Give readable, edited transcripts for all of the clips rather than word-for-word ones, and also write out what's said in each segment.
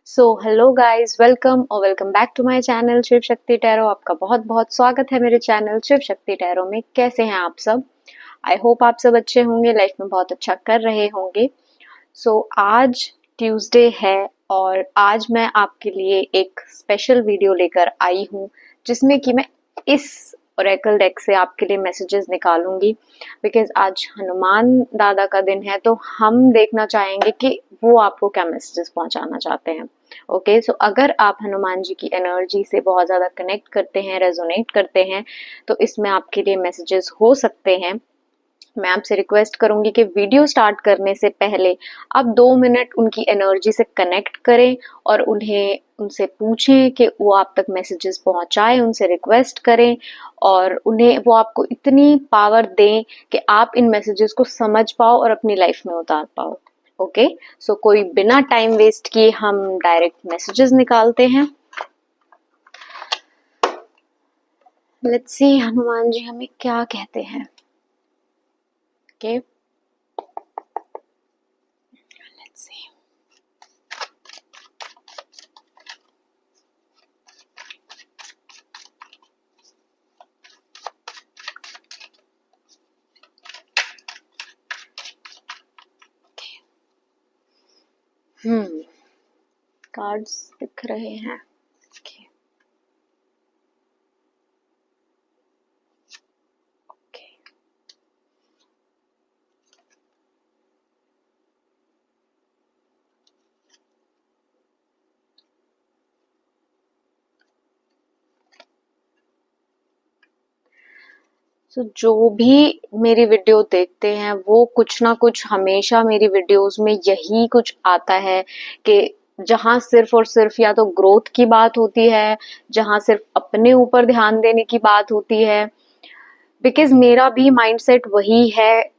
Hello guys, welcome back to my channel Shiv Shakti tarot. आपका बहुत बहुत स्वागत है मेरे चैनल शिव शक्ति टैरो में। कैसे हैं आप सब? आई होप आप सब अच्छे होंगे, लाइफ में बहुत अच्छा कर रहे होंगे। आज ट्यूसडे है और आज मैं आपके लिए एक स्पेशल वीडियो लेकर आई हूँ जिसमें कि मैं इस ओरेकल डेक से आपके लिए मैसेजेस निकालूंगी। बिकॉज आज हनुमान दादा का दिन है, तो हम देखना चाहेंगे कि वो आपको क्या मैसेजेस पहुंचाना चाहते हैं। ओके, सो अगर आप हनुमान जी की एनर्जी से बहुत ज़्यादा कनेक्ट करते हैं, रेजोनेट करते हैं, तो इसमें आपके लिए मैसेजेस हो सकते हैं। मैं आपसे रिक्वेस्ट करूंगी कि वीडियो स्टार्ट करने से पहले आप 2 मिनट उनकी एनर्जी से कनेक्ट करें और उनसे पूछें कि वो आप तक मैसेजेस पहुंचाएं, उनसे रिक्वेस्ट करें और उन्हें वो आपको इतनी पावर दें कि आप इन मैसेजेस को समझ पाओ और अपनी लाइफ में उतार पाओ। ओके, सो कोई बिना टाइम वेस्ट किए हम डायरेक्ट मैसेजेस निकालते हैं। लेट्स सी हनुमान जी हमें क्या कहते हैं। Okay, let's see. कार्ड्स दिख रहे हैं। Okay, okay. जो भी मेरी वीडियो देखते हैं वो कुछ ना कुछ हमेशा मेरी वीडियोस में यही कुछ आता है कि जहाँ सिर्फ और सिर्फ या तो ग्रोथ की बात होती है, जहाँ सिर्फ अपने ऊपर ध्यान देने की बात होती है। बिकॉज मेरा भी माइंडसेट वही है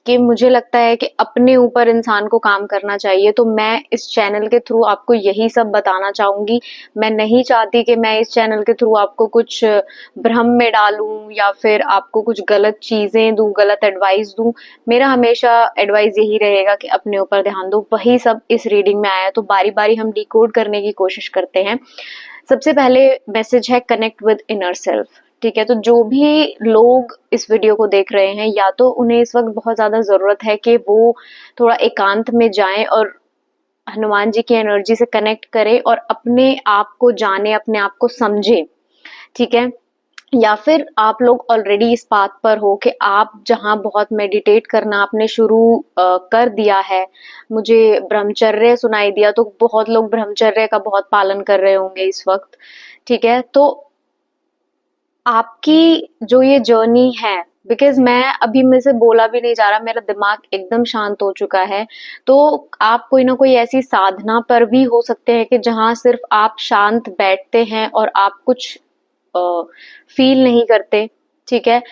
कि मुझे लगता है कि अपने ऊपर इंसान को काम करना चाहिए। तो मैं इस चैनल के थ्रू आपको यही सब बताना चाहूंगी। मैं नहीं चाहती कि मैं इस चैनल के थ्रू आपको कुछ भ्रम में डालूं या फिर आपको कुछ गलत चीजें दूं, गलत एडवाइस दूं। मेरा हमेशा एडवाइस यही रहेगा कि अपने ऊपर ध्यान दो। वही सब इस रीडिंग में आया, तो बारी बारी हम डिकोड करने की कोशिश करते हैं। सबसे पहले मैसेज है कनेक्ट विद इनर सेल्फ। ठीक है, तो जो भी लोग इस वीडियो को देख रहे हैं, या तो उन्हें इस वक्त बहुत ज्यादा जरूरत है कि वो थोड़ा एकांत में जाएं और हनुमान जी की एनर्जी से कनेक्ट करें और अपने आप को जाने, अपने आप को समझे। ठीक है, या फिर आप लोग ऑलरेडी इस बात पर हो कि आप जहां बहुत मेडिटेट करना आपने शुरू कर दिया है। मुझे ब्रह्मचर्य सुनाई दिया, तो बहुत लोग ब्रह्मचर्य का बहुत पालन कर रहे होंगे इस वक्त। ठीक है, तो आपकी जो ये जर्नी है, बिकॉज मैं अभी मेरे से बोला भी नहीं जा रहा, मेरा दिमाग एकदम शांत हो चुका है। तो आप कोई ना कोई ऐसी साधना पर भी हो सकते हैं कि जहां सिर्फ आप शांत बैठते हैं और आप कुछ फील नहीं करते। ठीक है,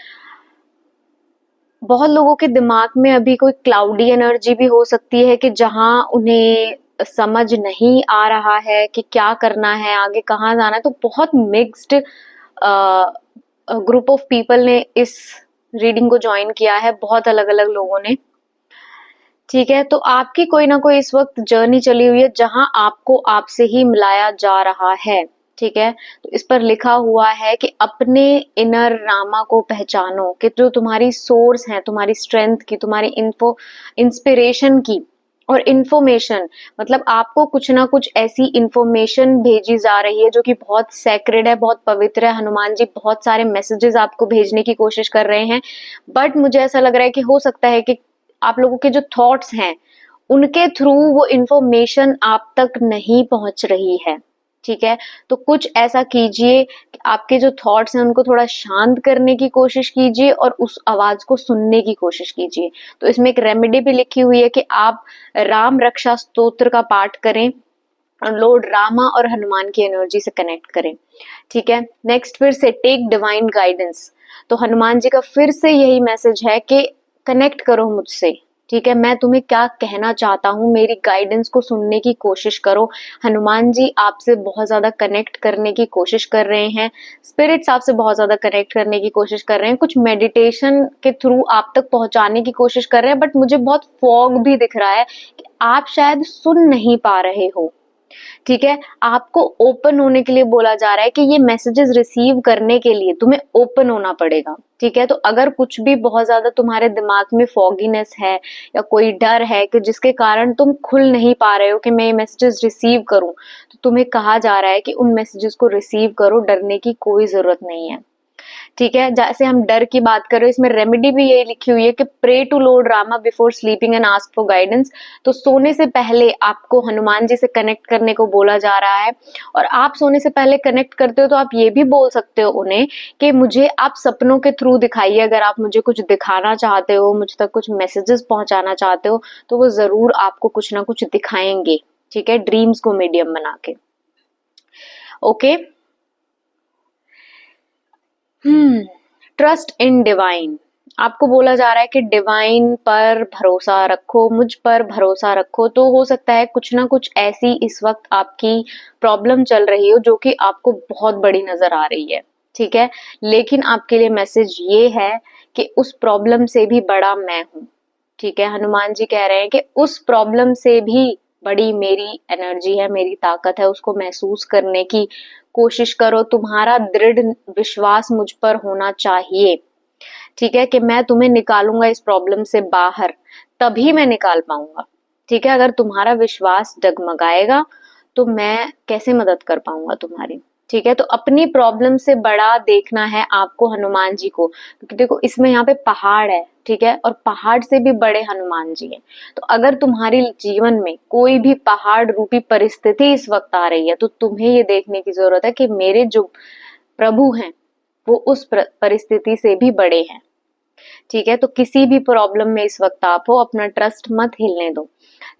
बहुत लोगों के दिमाग में अभी कोई क्लाउडी एनर्जी भी हो सकती है कि जहां उन्हें समझ नहीं आ रहा है कि क्या करना है, आगे कहाँ जाना है। तो बहुत मिक्स्ड ग्रुप ऑफ पीपल ने इस रीडिंग को ज्वाइन किया है, बहुत अलग अलग लोगों ने। ठीक है, तो आपकी कोई ना कोई इस वक्त जर्नी चली हुई है जहां आपको आपसे ही मिलाया जा रहा है। ठीक है, तो इस पर लिखा हुआ है कि अपने इनर रामा को पहचानो, कि जो तुम्हारी सोर्स है, तुम्हारी स्ट्रेंथ की, तुम्हारी इंस्पिरेशन की और इंफॉर्मेशन, मतलब आपको कुछ ना कुछ ऐसी इंफॉर्मेशन भेजी जा रही है जो कि बहुत सैक्रेड है, बहुत पवित्र है। हनुमान जी बहुत सारे मैसेजेस आपको भेजने की कोशिश कर रहे हैं, बट मुझे ऐसा लग रहा है कि हो सकता है कि आप लोगों के जो थॉट्स हैं उनके थ्रू वो इंफॉर्मेशन आप तक नहीं पहुंच रही है। ठीक है, तो कुछ ऐसा कीजिए कि आपके जो थॉट्स हैं उनको थोड़ा शांत करने की कोशिश कीजिए और उस आवाज को सुनने की कोशिश कीजिए। तो इसमें एक रेमेडी भी लिखी हुई है कि आप राम रक्षा स्तोत्र का पाठ करें और लॉर्ड रामा और हनुमान की एनर्जी से कनेक्ट करें। ठीक है, नेक्स्ट फिर से टेक डिवाइन गाइडेंस। तो हनुमान जी का फिर से यही मैसेज है कि कनेक्ट करो मुझसे। ठीक है, मैं तुम्हें क्या कहना चाहता हूँ, मेरी गाइडेंस को सुनने की कोशिश करो। हनुमान जी आपसे बहुत ज्यादा कनेक्ट करने की कोशिश कर रहे हैं, स्पिरिट्स आपसे बहुत ज्यादा कनेक्ट करने की कोशिश कर रहे हैं, कुछ मेडिटेशन के थ्रू आप तक पहुंचाने की कोशिश कर रहे हैं। बट मुझे बहुत फॉग भी दिख रहा है कि आप शायद सुन नहीं पा रहे हो। ठीक है, आपको ओपन होने के लिए बोला जा रहा है कि ये मैसेजेस रिसीव करने के लिए तुम्हें ओपन होना पड़ेगा। ठीक है, तो अगर कुछ भी बहुत ज्यादा तुम्हारे दिमाग में फॉगीनेस है या कोई डर है कि जिसके कारण तुम खुल नहीं पा रहे हो कि मैं ये मैसेजेस रिसीव करूं, तो तुम्हें कहा जा रहा है कि उन मैसेजेस को रिसीव करो, डरने की कोई जरूरत नहीं है। ठीक है, जैसे हम डर की बात कर रहे हो, इसमें रेमेडी भी यही लिखी हुई है कि pray to Lord Rama before sleeping and ask for guidance. तो सोने से पहले आपको हनुमान जी से कनेक्ट करने को बोला जा रहा है, और आप सोने से पहले कनेक्ट करते हो तो आप ये भी बोल सकते हो उन्हें कि मुझे आप सपनों के थ्रू दिखाइए, अगर आप मुझे कुछ दिखाना चाहते हो, मुझ तक कुछ मैसेजेस पहुंचाना चाहते हो, तो वो जरूर आपको कुछ ना कुछ दिखाएंगे। ठीक है, ड्रीम्स को मीडियम बना के। Okay, trust in divine. आपको बोला जा रहा है कि डिवाइन पर भरोसा रखो, मुझ पर भरोसा रखो। तो हो सकता है कुछ ना कुछ ऐसी इस वक्त आपकी प्रॉब्लम चल रही हो जो कि आपको बहुत बड़ी नजर आ रही है। ठीक है, लेकिन आपके लिए मैसेज ये है कि उस प्रॉब्लम से भी बड़ा मैं हूं। ठीक है, हनुमान जी कह रहे हैं कि उस प्रॉब्लम से भी बड़ी मेरी एनर्जी है, मेरी ताकत है, उसको महसूस करने की कोशिश करो। तुम्हारा दृढ़ विश्वास मुझ पर होना चाहिए। ठीक है, कि मैं तुम्हें निकालूंगा इस प्रॉब्लम से बाहर, तभी मैं निकाल पाऊंगा। ठीक है, अगर तुम्हारा विश्वास डगमगाएगा तो मैं कैसे मदद कर पाऊंगा तुम्हारी। ठीक है, तो अपनी प्रॉब्लम से बड़ा देखना है आपको हनुमान जी को, क्योंकि देखो इसमें यहाँ पे पहाड़ है। ठीक है, और पहाड़ से भी बड़े हनुमान जी हैं। तो अगर तुम्हारे जीवन में कोई भी पहाड़ रूपी परिस्थिति इस वक्त आ रही है, तो तुम्हें ये देखने की जरूरत है कि मेरे जो प्रभु हैं वो उस परिस्थिति से भी बड़े हैं। ठीक है, तो किसी भी प्रॉब्लम में इस वक्त आप हो, अपना ट्रस्ट मत हिलने दो।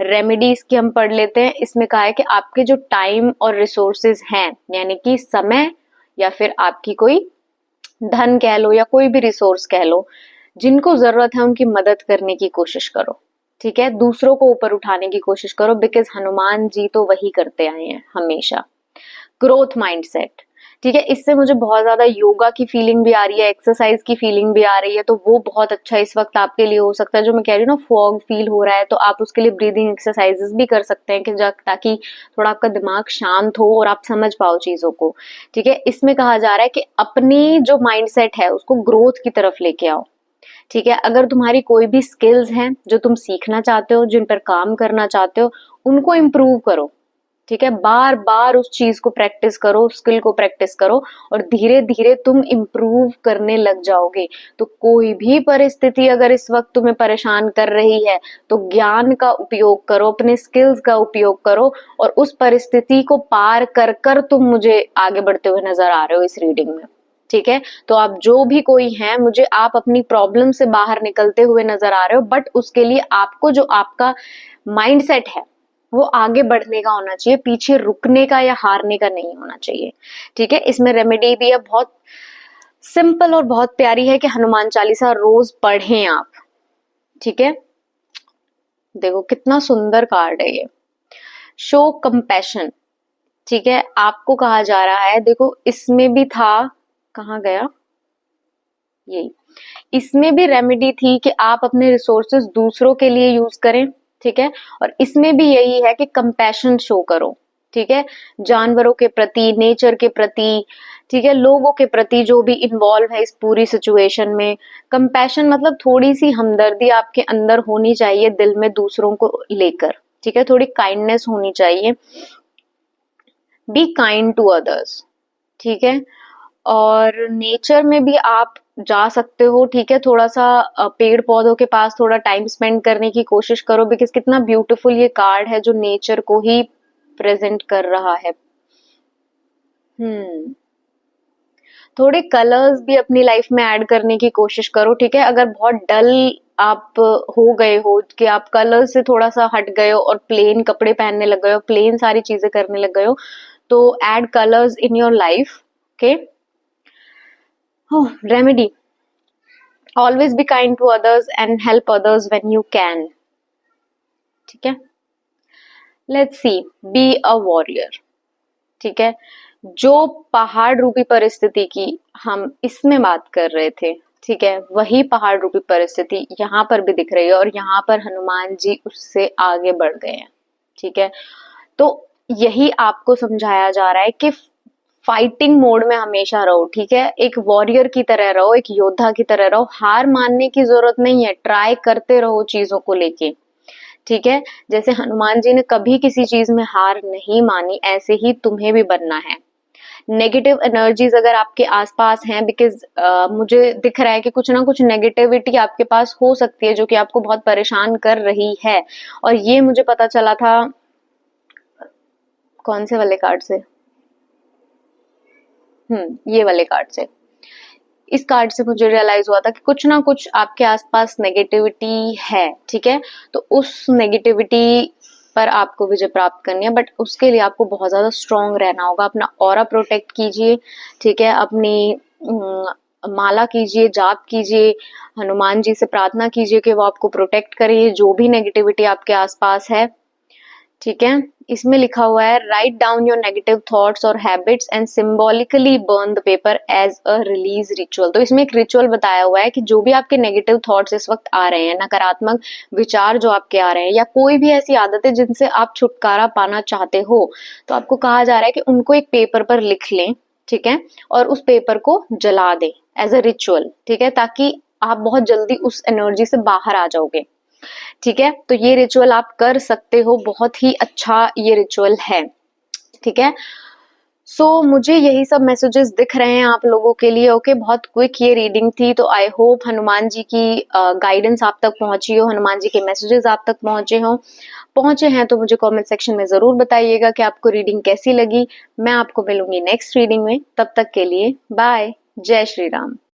रेमेडीज की हम पढ़ लेते हैं। इसमें कहा है कि आपके जो टाइम और रिसोर्सेज हैं, यानी कि समय या फिर आपकी कोई धन कह लो या कोई भी रिसोर्स कह लो, जिनको जरूरत है उनकी मदद करने की कोशिश करो। ठीक है, दूसरों को ऊपर उठाने की कोशिश करो, बिकॉज हनुमान जी तो वही करते आए हैं हमेशा। Growth mindset. ठीक है, इससे मुझे बहुत ज्यादा योगा की फीलिंग भी आ रही है, एक्सरसाइज की फीलिंग भी आ रही है, तो वो बहुत अच्छा इस वक्त आपके लिए हो सकता है। जो मैं कह रही हूँ ना, फॉग फील हो रहा है, तो आप उसके लिए ब्रीदिंग एक्सरसाइजेस भी कर सकते हैं कि ताकि थोड़ा आपका दिमाग शांत हो और आप समझ पाओ चीजों को। ठीक है, इसमें कहा जा रहा है कि अपनी जो माइंडसेट है उसको ग्रोथ की तरफ लेके आओ। ठीक है, अगर तुम्हारी कोई भी स्किल्स हैं जो तुम सीखना चाहते हो, जिन पर काम करना चाहते हो, उनको इम्प्रूव करो। ठीक है, बार बार उस चीज को प्रैक्टिस करो, स्किल को प्रैक्टिस करो, और धीरे धीरे तुम इम्प्रूव करने लग जाओगे। तो कोई भी परिस्थिति अगर इस वक्त तुम्हें परेशान कर रही है, तो ज्ञान का उपयोग करो, अपने स्किल्स का उपयोग करो, और उस परिस्थिति को पार कर कर तुम मुझे आगे बढ़ते हुए नजर आ रहे हो इस रीडिंग में। ठीक है, तो आप जो भी कोई हैं, मुझे आप अपनी प्रॉब्लम से बाहर निकलते हुए नजर आ रहे हो, बट उसके लिए आपको जो आपका माइंडसेट है वो आगे बढ़ने का होना चाहिए, पीछे रुकने का या हारने का नहीं होना चाहिए। ठीक है, इसमें रेमेडी भी है, बहुत सिंपल और बहुत प्यारी है कि हनुमान चालीसा रोज पढ़ें आप। ठीक है, देखो कितना सुंदर कार्ड है ये, शो कंपैशन। ठीक है, आपको कहा जा रहा है, देखो इसमें भी था, कहाँ गया यही, इसमें भी रेमेडी थी कि आप अपने रिसोर्सेस दूसरों के लिए यूज करें। ठीक है, और इसमें भी यही है कि कंपैशन शो करो। ठीक है, जानवरों के प्रति, नेचर के प्रति, ठीक है, लोगों के प्रति जो भी इन्वॉल्व है इस पूरी सिचुएशन में। कंपैशन मतलब थोड़ी सी हमदर्दी आपके अंदर होनी चाहिए दिल में दूसरों को लेकर। ठीक है, थोड़ी काइंडनेस होनी चाहिए। Be kind to others. ठीक है, और नेचर में भी आप जा सकते हो। ठीक है, थोड़ा सा पेड़ पौधों के पास थोड़ा टाइम स्पेंड करने की कोशिश करो, बिकॉज कितना ब्यूटीफुल ये कार्ड है जो नेचर को ही प्रेजेंट कर रहा है। थोड़े कलर्स भी अपनी लाइफ में ऐड करने की कोशिश करो। ठीक है, अगर बहुत डल आप हो गए हो कि आप कलर से थोड़ा सा हट गए हो और प्लेन कपड़े पहनने लग गए हो, प्लेन सारी चीजें करने लग गए हो, तो add colours in your life. Okay, remedy, always be kind to others and help others when you can. ठीक है, let's see, be a warrior. ठीक है, जो पहाड़ रूपी परिस्थिति की हम इसमें बात कर रहे थे, ठीक है, वही पहाड़ रूपी परिस्थिति यहाँ पर भी दिख रही है, और यहाँ पर हनुमान जी उससे आगे बढ़ गए हैं। ठीक है, तो यही आपको समझाया जा रहा है कि फाइटिंग मोड में हमेशा रहो, ठीक है, एक वॉरियर की तरह रहो, एक योद्धा की तरह रहो, हार मानने की जरूरत नहीं है, ट्राई करते रहो चीजों को लेके, ठीक है। जैसे हनुमान जी ने कभी किसी चीज में हार नहीं मानी, ऐसे ही तुम्हें भी बनना है। नेगेटिव एनर्जीज अगर आपके आसपास हैं, बिकॉज मुझे दिख रहा है कि कुछ ना कुछ नेगेटिविटी आपके पास हो सकती है जो कि आपको बहुत परेशान कर रही है, और ये मुझे पता चला था कौन से वाले कार्ड से, ये वाले कार्ड से। इस कार्ड से मुझे रियलाइज हुआ था कि कुछ ना कुछ आपके आसपास नेगेटिविटी है, ठीक है। तो उस नेगेटिविटी पर आपको विजय प्राप्त करनी है, बट उसके लिए आपको बहुत ज्यादा स्ट्रांग रहना होगा। अपना ऑरा प्रोटेक्ट कीजिए, ठीक है, अपनी माला कीजिए, जाप कीजिए, हनुमान जी से प्रार्थना कीजिए कि वो आपको प्रोटेक्ट करे जो भी नेगेटिविटी आपके आसपास है, ठीक है। इसमें लिखा हुआ है write down your negative thoughts और habits and symbolically burn the paper as a release ritual. तो इसमें एक रिचुअल बताया हुआ है कि जो भी आपके नेगेटिव थॉट्स इस वक्त आ रहे हैं, नकारात्मक विचार जो आपके आ रहे हैं, या कोई भी ऐसी आदतें जिनसे आप छुटकारा पाना चाहते हो, तो आपको कहा जा रहा है कि उनको एक पेपर पर लिख लें, ठीक है, और उस पेपर को जला दें एज अ रिचुअल, ठीक है, ताकि आप बहुत जल्दी उस एनर्जी से बाहर आ जाओगे, ठीक है। तो ये रिचुअल आप कर सकते हो, बहुत ही अच्छा ये रिचुअल है, ठीक है। मुझे यही सब मैसेजेस दिख रहे हैं आप लोगों के लिए। ओके, बहुत क्विक ये रीडिंग थी, तो आई होप हनुमान जी की गाइडेंस आप तक पहुंची हो, हनुमान जी के मैसेजेस आप तक पहुंचे हैं तो मुझे कमेंट सेक्शन में जरूर बताइएगा कि आपको रीडिंग कैसी लगी। मैं आपको मिलूंगी नेक्स्ट रीडिंग में, तब तक के लिए बाय, जय श्री राम।